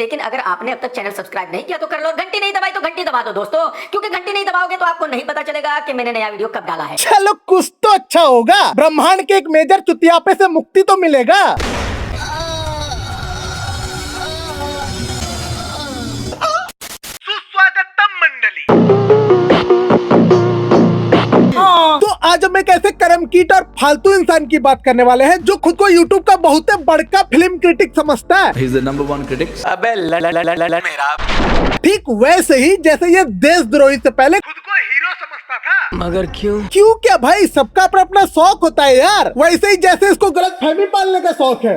लेकिन अगर आपने अब तक चैनल सब्सक्राइब नहीं किया तो कर लो, घंटी नहीं दबाई तो घंटी दबा दो दोस्तों, क्योंकि घंटी नहीं दबाओगे तो आपको नहीं पता चलेगा कि मैंने नया वीडियो कब डाला है। चलो कुछ तो अच्छा होगा, ब्रह्मांड के एक मेजर चुतियापे से मुक्ति तो मिलेगा। सुस्वागतम मंडली। तो आज हम एक ऐसे कर्मकीट और फालतू इंसान की बात करने वाले हैं जो खुद को YouTube का बहुत बड़का फिल्म क्रिटिक समझता है। He's the number one critic. अबे मेरा ठीक वैसे ही जैसे ये देशद्रोही से पहले खुद को हीरो समझता था। मगर क्यों? क्यों क्या भाई, सबका अपना अपना शौक होता है यार। वैसे ही जैसे इसको गलत फहमी पालने का शौक है।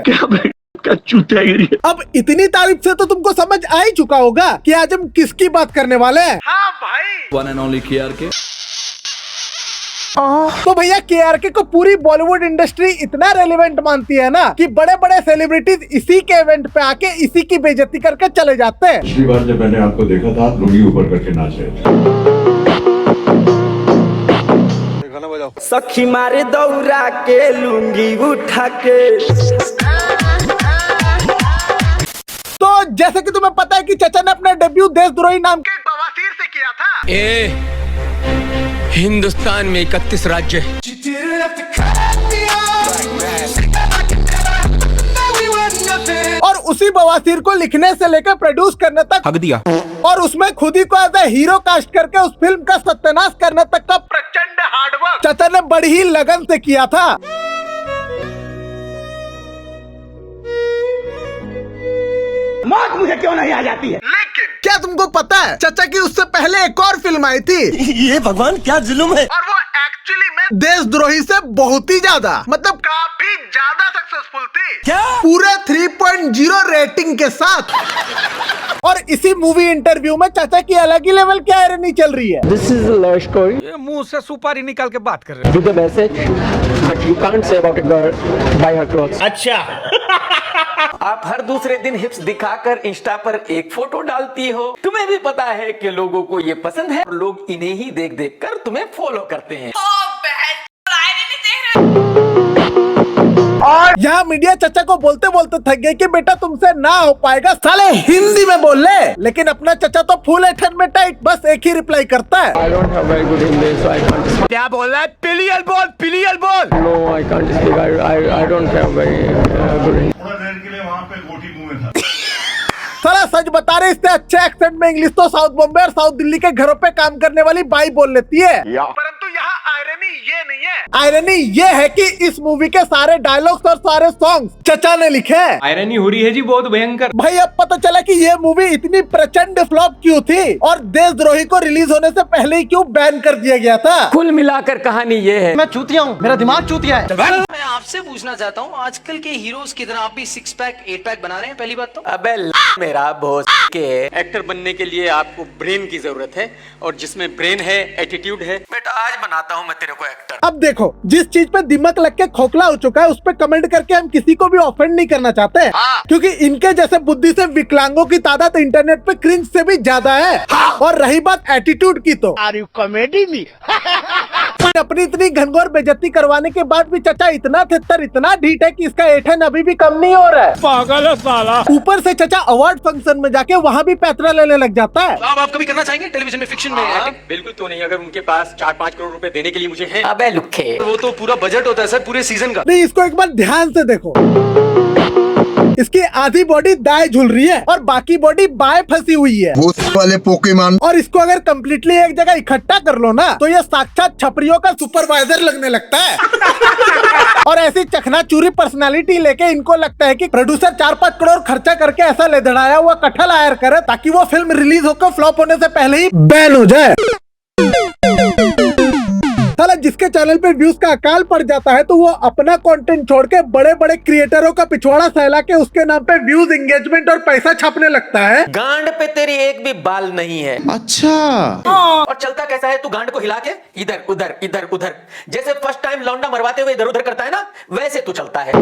अब इतनी तारीफ से तो तुमको समझ आ ही चुका होगा कि आज हम किसकी बात करने वाले हैं। हाँ भाई, One and only KRK. तो भैया KRK को पूरी बॉलीवुड इंडस्ट्री इतना रेलेवेंट मानती है ना कि बड़े बड़े सेलिब्रिटीज इसी के इवेंट पे आके इसी की बेइज्जती करके चले जाते हैं। पिछली बार जब मैंने आपको देखा था आप लुंगी ऊपर करके नाच रहे थे। सखी मारे दौरा के लुंगी उठा के। तो जैसे कि तुम्हें पता है कि चचा ने अपना डेब्यू देशद्रोही नाम के एक बवासीर से किया था। हिंदुस्तान में 31 राज्य है। और उसी बवासीर को लिखने से लेकर प्रोड्यूस करने तक हक दिया। और उसमें खुद ही को एज ए हीरो कास्ट करके उस फिल्म का सत्यानाश करने तक का प्रचंड हार्डवर्क चचा ने बड़ी ही लगन से किया था। मौत मुझे क्यों नहीं आ जाती है? लेकिन क्या तुमको पता है चचा की उससे पहले एक और फिल्म आई थी ये भगवान क्या जुल्म है। और वो एक्चुअली में देशद्रोही से बहुत ही ज्यादा, मतलब काफी ज्यादा सक्सेसफुल थी। क्या? पूरे 3.0 रेटिंग के साथ। और इसी मूवी इंटरव्यू में चाचा की अलग ही लेवल की आयरनी चल रही है। This is a love story ये मुंह से सुपारी निकाल के बात कर रहे with a message, but you can't say about a girl by her clothes. आप हर दूसरे दिन हिप्स दिखाकर इंस्टा पर एक फोटो डालती हो। तुम्हें भी पता है कि लोगों को ये पसंद है और लोग इन्हें ही देख देख कर तुम्हें फॉलो करते हैं। और यहाँ मीडिया चचा को बोलते बोलते थक गए कि बेटा तुमसे ना हो पाएगा, साले हिंदी में बोल ले। लेकिन अपना चचा तो फुल एठन में टाइट, बस एक ही रिप्लाई करता है। I don't have very good English, so I can't speak. क्या बोल रहा है? पिलियल बोल, पिलियल बोल। No, I can't speak. I don't have very good English. थोड़ा देर के लिए वहाँ पे गोटी मुंह में था। साला सच बता रहे, इससे अच्छे एक्सेंट में इंग्लिश तो साउथ बॉम्बे और साउथ दिल्ली के घरों पे काम करने वाली बाई बोल लेती है। परंतु यहाँ आयरनी ये नहीं है। आयरनी ये है कि इस मूवी के सारे डायलॉग्स और सारे सॉन्ग्स चचा ने लिखे हैं। आयरनी हो रही है जी बहुत भयंकर। भाई अब पता चला कि ये मूवी इतनी प्रचंड फ्लॉप क्यों थी और देशद्रोही को रिलीज होने से पहले ही क्यों बैन कर दिया गया था। कुल मिलाकर कहानी ये है। मैं चूतिया हूँ, मेरा दिमाग चूतिया है। मैं आपसे पूछना चाहता हूँ, आजकल के हीरोज की तरह आप भी 6 पैक 8 पैक बना रहे हैं? पहली बात तो अबे मेरा बोस के एक्टर बनने के लिए आपको ब्रेन की जरूरत है, और जिसमें ब्रेन है एटीट्यूड है। बेटा आज बनाता हूँ मैं तेरे को एक्टर। अब देखो, जिस चीज पे दिमाग लग के खोखला हो चुका है उस पे कमेंट करके हम किसी को भी ऑफेंड नहीं करना चाहते, क्योंकि इनके जैसे बुद्धि से विकलांगों की तादाद इंटरनेट पे क्रिंज से भी ज्यादा है। और रही बात एटीट्यूड की, तो कॉमेडी में अपनी इतनी घनघोर बेइज्जती करवाने के बाद भी चचा इतना थित्तर, इतना ढीठ है कि इसका एठन अभी भी कम नहीं हो रहा है। पागल है साला। ऊपर से चचा अवार्ड फंक्शन में जाके वहाँ भी पैतरा लेने लग जाता है। आप कभी करना चाहेंगे टेलीविजन में, फिक्शन में एक्टिंग? बिल्कुल तो नहीं, अगर उनके पास 4-5 करोड़ रुपए देने के लिए मुझे है। अबे लुखे, वो तो पूरा बजट होता है सर, पूरे सीजन का। नहीं, इसको एक बार ध्यान से देखो। इसकी आधी बॉडी दाएं झूल रही है और बाकी बॉडी बाएं फंसी हुई है। वो वाले पोकेमॉन। और इसको अगर कम्प्लीटली एक जगह इकट्ठा कर लो ना तो ये साक्षात छपरियों का सुपरवाइजर लगने लगता है। और ऐसी चखनाचूरी पर्सनालिटी लेके इनको लगता है कि प्रोड्यूसर 4-5 करोड़ खर्चा करके ऐसा लेदड़ाया हुआ कटहल हायर करे ताकि वो फिल्म रिलीज होकर फ्लॉप होने से पहले ही बैन हो जाए। साला जिसके चैनल पे व्यूज का अकाल पड़ जाता है तो वो अपना कंटेंट छोड़ के बड़े बड़े क्रिएटरों का पिछवाड़ा सहला के उसके नाम पे व्यूज, एंगेजमेंट और पैसा छापने लगता है। गांड पे तेरी एक भी बाल नहीं है। अच्छा। और चलता कैसा है तू गांड को हिला के इधर उधर इधर उधर, जैसे फर्स्ट टाइम लौंडा मरवाते हुए इधर उधर करता है ना, वैसे तू चलता है।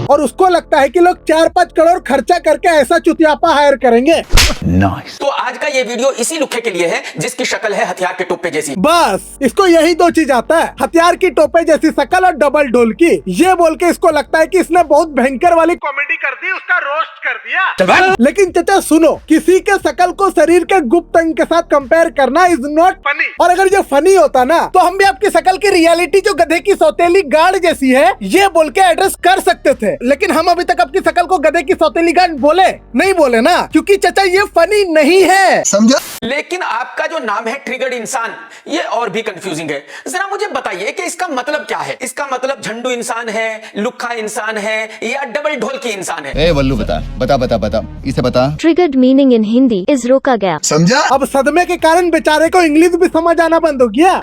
और उसको लगता है कि लोग 4-5 करोड़ खर्चा करके ऐसा चुतियापा हायर करेंगे। नाइस। तो आज का ये वीडियो इसी लुखे के लिए है जिसकी शक्ल है हथियार के टोपे जैसी। बस इसको यही दो चीज आता है, हथियार की टोपे जैसी शकल और डबल ढोल की। ये बोल के इसको लगता है कि इसने बहुत भयंकर वाली कॉमेडी कर दी, उसका रोस्ट कर दिया। लेकिन चाचा सुनो, किसी के शकल को शरीर के गुप्त अंग के साथ कंपेयर करना इज नॉट फनी। और अगर ये फनी होता ना तो हम भी आपकी शकल की रियलिटी जो गधे की सौतेली गांड जैसी है ये बोल के एड्रेस कर सकते थे, लेकिन हम अभी तक आपकी शकल को गधे की सौतेली गांड नहीं बोले ना, क्योंकि चाचा ये फनी नहीं है, समझा। लेकिन आपका जो नाम है ट्रिगर्ड इंसान, ये और भी कंफ्यूजिंग है। जरा मुझे बताइए कि इसका मतलब क्या है? इसका मतलब झंडू इंसान है, लुक्खा इंसान है या डबल ढोल की इंसान है? ए वल्लू बता बता बता बता इसे बता। Triggered meaning in Hindi is रोका गया, समझा। अब सदमे के कारण बेचारे को इंग्लिश भी समझ आना बंद हो गया।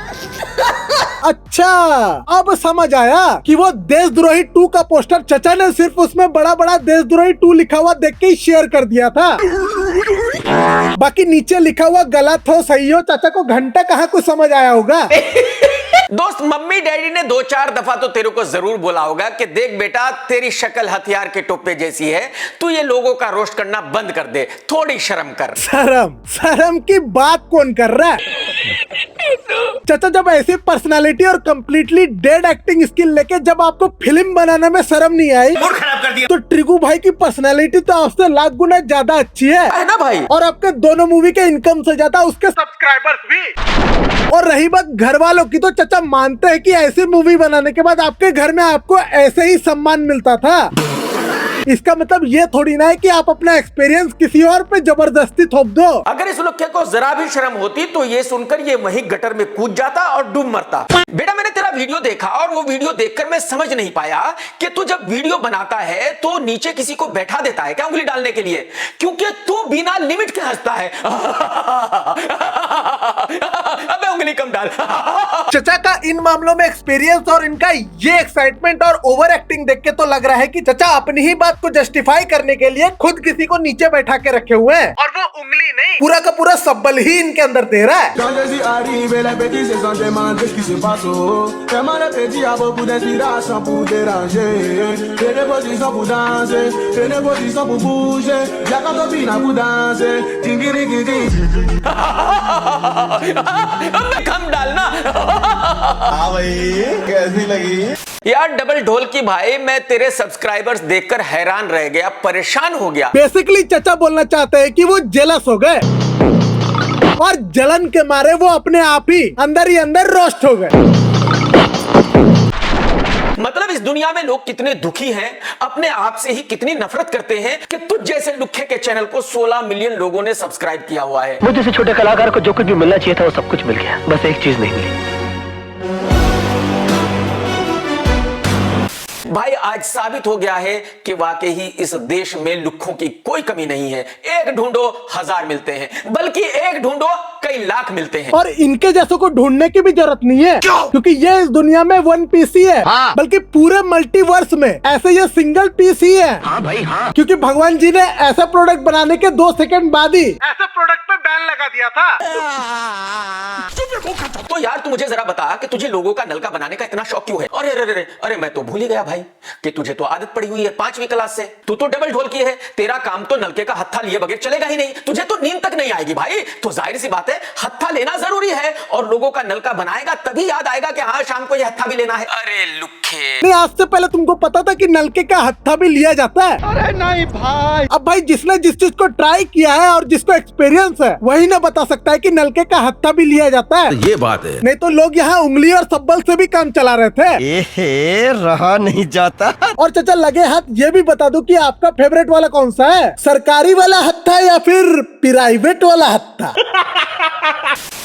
अच्छा अब समझ आया कि वो देशद्रोही 2 का पोस्टर चचा ने सिर्फ उसमें बड़ा बड़ा देशद्रोही 2 लिखा हुआ देख के ही शेयर कर दिया था। बाकी नीचे लिखा हुआ गलत हो सही हो, चाचा को घंटा कहाँ कुछ समझ आया होगा। दोस्त, मम्मी डैडी ने 2-4 दफा तो तेरे को जरूर बोला होगा कि देख बेटा, तेरी शक्ल हथियार के टोपे जैसी है, तू ये लोगों का रोस्ट करना बंद कर दे, थोड़ी शर्म कर। शर्म की बात कौन कर रहा है? चाचा जब ऐसी पर्सनालिटी और कंप्लीटली डेड एक्टिंग स्किल लेके जब आपको फिल्म बनाने में शर्म नहीं आई, मूड खराब कर दिया। तो ट्रिगू भाई की पर्सनालिटी तो आपसे लाख गुना ज्यादा अच्छी है ना भाई? और आपके दोनों मूवी के इनकम से ज्यादा उसके सब्सक्राइबर्स भी। और रही बात घर वालों की, तो चाचा मानते हैं कि ऐसी मूवी बनाने के बाद आपके घर में आपको ऐसे ही सम्मान मिलता था। इसका मतलब ये थोड़ी ना है कि आप अपना एक्सपीरियंस किसी और पे जबरदस्ती थोप दो। अगर इस लुक्के को जरा भी शर्म होती तो ये सुनकर ये वहीं गटर में कूद जाता और डूब मरता। बेटा, मैंने तेरा वीडियो देखा और वो वीडियो देखकर मैं समझ नहीं पाया कि तू जब वीडियो बनाता है तो नीचे किसी को बैठा देता है क्या उंगली डालने के लिए? क्योंकि तू बिना लिमिट के हंसता है। अबे उंगली कम डाल। चचा का इन मामलों में एक्सपीरियंस और इनका ये एक्साइटमेंट और ओवर एक्टिंग देख के तो लग रहा है कि चचा अपनी ही बात को जस्टिफाई करने के लिए खुद किसी को नीचे बैठा के रखे हुए हैं और वो उंगली नहीं, पूरा का पूरा सब्बल ही इनके अंदर दे रहा है। कम डालना। कैसी लगी यार डबल ढोल की भाई, मैं तेरे सब्सक्राइबर्स देखकर हैरान रह गया, परेशान हो गया। बेसिकली चचा बोलना चाहते हैं कि वो जेलस हो गए और जलन के मारे वो अपने आप ही अंदर रोस्ट हो गए। मतलब इस दुनिया में लोग कितने दुखी हैं, अपने आप से ही कितनी नफरत करते हैं कि तुझ जैसे लुक्खे के चैनल को 16 मिलियन लोगों ने सब्सक्राइब किया हुआ है। मुझे से छोटे कलाकार को जो कुछ भी मिलना चाहिए था वो सब कुछ मिल गया, बस एक चीज नहीं मिली। भाई आज साबित हो गया है कि वाकई ही इस देश में लुक्खों की कोई कमी नहीं है। एक ढूंढो 1000 मिलते हैं, बल्कि एक ढूंढो कई लाख मिलते हैं। और इनके जैसों को ढूंढने की भी जरूरत नहीं है, क्योंकि ये इस दुनिया में 1 पीस ही है। हाँ। बल्कि पूरे मल्टीवर्स में ऐसे ये सिंगल पीस ही है। हाँ भाई हाँ, क्योंकि भगवान जी ने ऐसा प्रोडक्ट बनाने के 2 सेकंड बाद ही ऐसे प्रोडक्ट पे बैन लगा दिया था। तो यार तू मुझे जरा बता कि तुझे लोगों का नलका बनाने का इतना शौक क्यों है? अरे अरे अरे अरे, मैं तो भूल ही गया भाई कि तुझे तो आदत पड़ी हुई है 5वीं क्लास से। तू तो डबल ढोल की है, तेरा काम तो नलके का हत्था लिए बगैर चलेगा ही नहीं। तुझे तो नींद तक नहीं आएगी भाई। तो जाहिर सी बात है हत्था लेना जरूरी है, और लोगों का नलका बनाएगा तभी याद आएगा कि हाँ शाम को ये हत्था भी लेना है। अरे लुक्खे, नहीं आज से पहले तुमको पता था कि नलके का हत्था भी लिया जाता है? अरे नहीं भाई। अब भाई जिसने जिस चीज को ट्राई किया है और जिसको एक्सपीरियंस है वही ना बता सकता है कि नलके का हत्था भी लिया जाता है। ये बात है। नहीं तो लोग यहाँ उंगली और सब्बल से भी काम चला रहे थे। एहे, रहा नहीं जाता। और चाचा लगे हाथ ये भी बता दो कि आपका फेवरेट वाला कौन सा है, सरकारी वाला हत्था या फिर प्राइवेट वाला हत्था?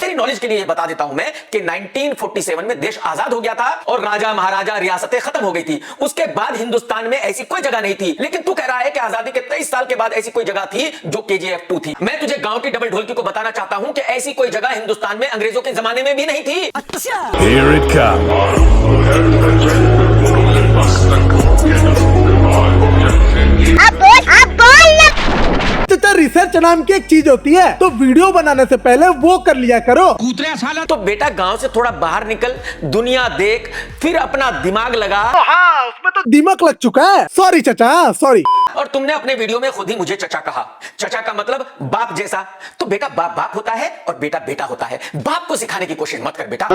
तेरी नॉलेज के लिए बता देता हूं मैं कि 1947 में देश आजाद हो गया था और राजा महाराजा रियासतें खत्म हो गई थी। उसके बाद हिंदुस्तान में ऐसी कोई जगह नहीं थी। लेकिन तू कह रहा है कि आजादी के 23 साल के बाद ऐसी कोई जगह थी जो KGF 2 थी। मैं तुझे गांव की डबल ढोलकी को बताना चाहता हूं कि ऐसी कोई जगह हिंदुस्तान में अंग्रेजों के जमाने में भी नहीं थी। अच्छा। Here it comes. चाचा रिसर्च नाम की एक चीज होती है, तो वीडियो बनाने से पहले वो कर लिया करो। तो बेटा गांव से थोड़ा बाहर निकल, दुनिया देख, फिर अपना दिमाग लगा। हाँ उसमें तो दिमाग लग चुका है। सॉरी चाचा, सॉरी। और तुमने अपने वीडियो में खुद ही मुझे चचा कहा। चचा का मतलब बाप जैसा। तो बेटा बाप बाप होता है और बेटा बेटा होता है। बाप को सिखाने की कोशिश मत कर बेटा।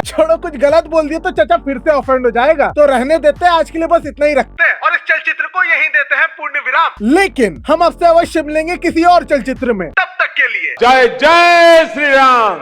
छोड़ो, कुछ गलत बोल दिया तो चाचा फिर से ऑफेंड हो जाएगा, तो रहने देते हैं। आज के लिए बस इतना ही रखते हैं और इस चलचित्र को यहीं देते हैं पूर्ण विराम। लेकिन हम आपसे अवश्य मिलेंगे किसी और चलचित्र में। तब तक के लिए जय जय श्री राम।